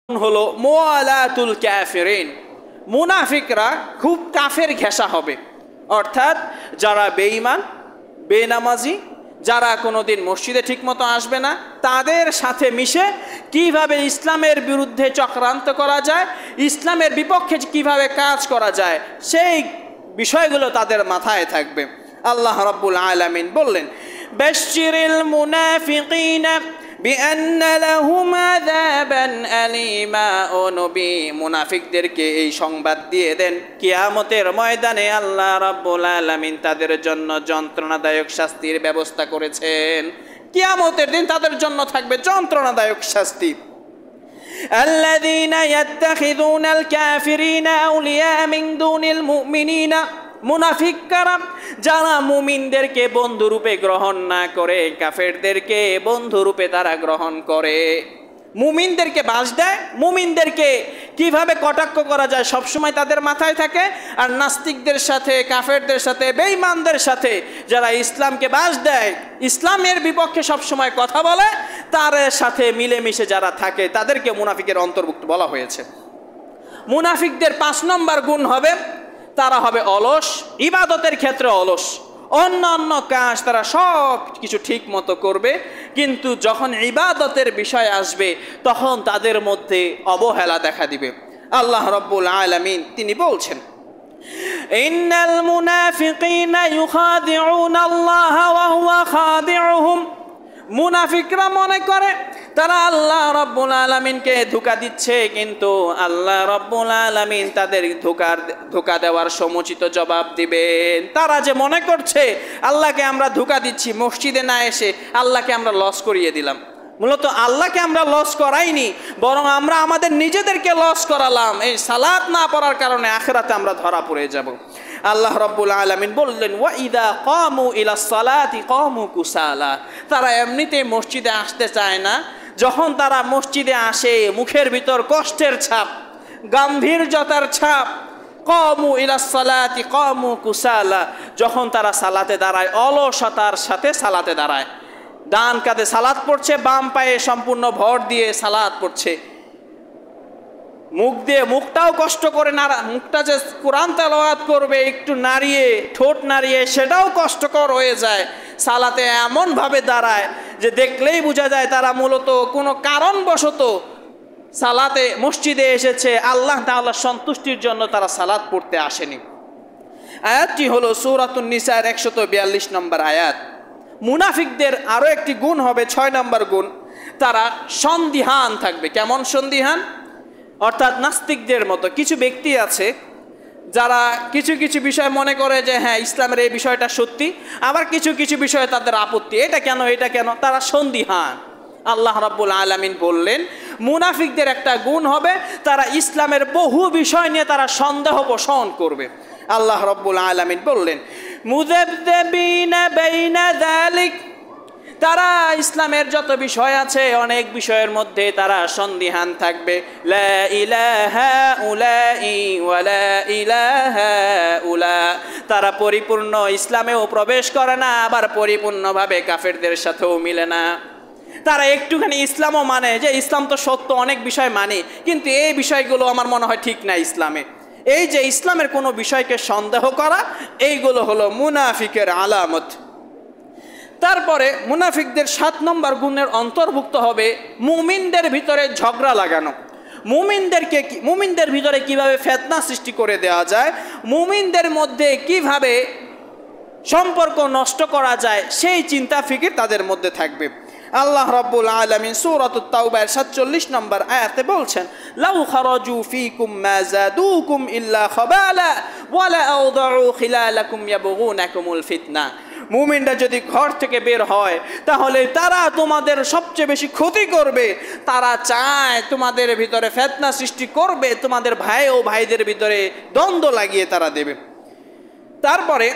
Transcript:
হলো মুআলাতুল কাফিরিন। মুনাফিকরা খুব কাফের ঘেঁষা হবে, অর্থাৎ যারা বেঈমান, বেনামাজি, যারা কোনোদিন মসজিদে ঠিকমতো আসবে না, তাদের সাথে মিশে কিভাবে ইসলামের বিরুদ্ধে চক্রান্ত করা যায়, ইসলামের বিপক্ষে কিভাবে কাজ করা যায়, সেই বিষয়গুলো তাদের মাথায় থাকবে। আল্লাহ রাব্বুল আলামিন বললেন, বাশশিরিল মুনাফিকিনা বিআন্না লাহুম আযাবান আলীমা। ও নবী, মুনাফিকদেরকে এই সংবাদ দিয়ে দেন, কিয়ামতের ময়দানে আল্লাহ রাব্বুল আলামিন তাদের জন্য যন্ত্রণাদায়ক শাস্তির ব্যবস্থা করেছেন। কিয়ামতের দিন তাদের জন্য থাকবে যন্ত্রণাদায়ক শাস্তি। আল্লাযীনা ইয়াত্তাখিযুনাল কাফিরিনা আউলিয়া মিন দুনিল মুমিনিনা। মুনাফিকরা যারা মুমিনদেরকে বন্ধুরূপে গ্রহণ না করে, কাফেরদেরকে বন্ধুরূপে তারা গ্রহণ করে। মুমিনদেরকে বাস দেয়, মুমিনদেরকে কিভাবে কটাক্ষ করা যায় সবসময় তাদের মাথায় থাকে। আর নাস্তিকদের সাথে, কাফেরদের সাথে, বেঈমানদের সাথে যারা ইসলামকে বাস দেয়, ইসলামের বিপক্ষে সবসময় কথা বলে, তার সাথে মিলেমিশে যারা থাকে তাদেরকে মুনাফিকের অন্তর্ভুক্ত বলা হয়েছে। মুনাফিকদের 5 নম্বর গুণ হবে, তারা হবে অলস, ইবাদতের ক্ষেত্রে অলস। অন্যান্য কাজ তারা সব কিছু ঠিক মতো করবে, কিন্তু যখন ইবাদতের বিষয় আসবে তখন তাদের মধ্যে অবহেলা দেখা দিবে। আল্লাহ রাব্বুল আলামিন তিনি বলছেন, ইন্নাল মুনাফিকিনা ইউখাদিউনা আল্লাহ ওয়া হুয়া খাদিউহুম। মুনাফিকরা মনে করে তারা আল্লাহ রাব্বুল আলামিনকে ধোঁকা দিচ্ছে, কিন্তু আল্লাহ রাব্বুল আলামিন তাদের ধোঁকা দেওয়ার সমুচিত জবাব দিবেন। তারা যে মনে করছে আল্লাহকে আমরা ধোঁকা দিচ্ছি, মসজিদে না এসে আল্লাহকে আমরা লস করিয়ে দিলাম। মূলত আল্লাহকে আমরা লস করাইনি, বরং আমরা আমাদের নিজেদেরকে লস করালাম। এই সালাত না পড়ার কারণে আখিরাতে আমরা ধরা পড়ে যাব। আল্লাহ রাব্বুল আলামিন বললেন, ওয়া ইযা কামু ইলাস সালাতি কামু কুসালা। তারা এমনিতেই মসজিদে আসতে চায় না, যখন তারা মসজিদে আসে মুখের ভিতর কষ্টের ছাপ, গাম্ভীর্যতার ছাপ। কামু ইলাস সালাতি কামু কুসালা। যখন তারা সালাতে দাঁড়ায়, অলসতার সাথে সালাতে দাঁড়ায়। ডান কাঁধে সালাত পড়ছে, বাম পায়ে সম্পূর্ণ ভর দিয়ে সালাত পড়ছে। মুখ দিয়ে মুখটাও কষ্ট করে নাড়া, মুখটা যে কোরআন তেলাওয়াত করবে একটু নাড়িয়ে, ঠোঁট নাড়িয়ে, সেটাও কষ্টকর হয়ে যায়। সালাতে এমনভাবে দাঁড়ায় যে দেখলেই বোঝা যায় তারা মূলত কোনো কারণবশত সালাতে মসজিদে এসেছে, আল্লাহ তাআলার সন্তুষ্টির জন্য তারা সালাত পড়তে আসেনি। আয়াতটি হলো সূরাতুন নিসার 142 নম্বর আয়াত। মুনাফিকদের আরও একটি গুণ হবে, 6 নম্বর গুণ, তারা সন্দিহান থাকবে। কেমন সন্দিহান? অর্থাৎ নাস্তিকদের মতো কিছু ব্যক্তি আছে যারা কিছু কিছু বিষয় মনে করে যে হ্যাঁ ইসলামের এই বিষয়টা সত্যি, আবার কিছু কিছু বিষয়ে তাদের আপত্তি, এটা কেন, এটা কেন, তারা সন্দিহান। আল্লাহ রাব্বুল আলামিন বললেন, মুনাফিকদের একটা গুণ হবে, তারা ইসলামের বহু বিষয় নিয়ে তারা সন্দেহ পোষণ করবে। আল্লাহ রাব্বুল আলামিন বললেন, মুযাবযাবিনা বাইনা যালিক। তারা ইসলামের যত বিষয় আছে অনেক বিষয়ের মধ্যে তারা সন্দিহান থাকবে। লা ইলাহা উলাই ওয়া লা ইলাহা উলা। তারা পরিপূর্ণ ইসলামেও প্রবেশ করে না, আবার পরিপূর্ণভাবে কাফেরদের সাথেও মিলে না। তারা একটুখানি ইসলামও মানে, যে ইসলাম তো সত্য, অনেক বিষয় মানে, কিন্তু এই বিষয়গুলো আমার মনে হয় ঠিক না ইসলামে। এই যে ইসলামের কোনো বিষয়কে সন্দেহ করা, এইগুলো হলো মুনাফিকের আলামত। তারপরে মুনাফিকদের 7 নম্বর গুণের অন্তর্ভুক্ত হবে মুমিনদের ভিতরে ঝগড়া লাগানো। মুমিনদের ভিতরে কিভাবে ফিতনা সৃষ্টি করে দেওয়া যায়, মুমিনদের মধ্যে কিভাবে সম্পর্ক নষ্ট করা যায়, সেই চিন্তা ফিকির তাদের মধ্যে থাকবে। আল্লাহ রাব্বুল আলামিন সূরাতুত তাওবার 47 নম্বর আয়াতে বলছেন, লাউ খারাজু ফীকুম মা যাদুকুম ইল্লা খাবালা ওয়া লা আওদাউ খিলালাকুম ইয়াবগুনাকুমুল ফিতনা। মুমিনরা যদি ঘর থেকে বের হয় তাহলে তারা তোমাদের সবচেয়ে বেশি ক্ষতি করবে। তারা চায় তোমাদের ভিতরে ফিতনা সৃষ্টি করবে, তোমাদের ভাই ও ভাইদের ভিতরে দ্বন্দ্ব লাগিয়ে তারা দেবে। তারপরে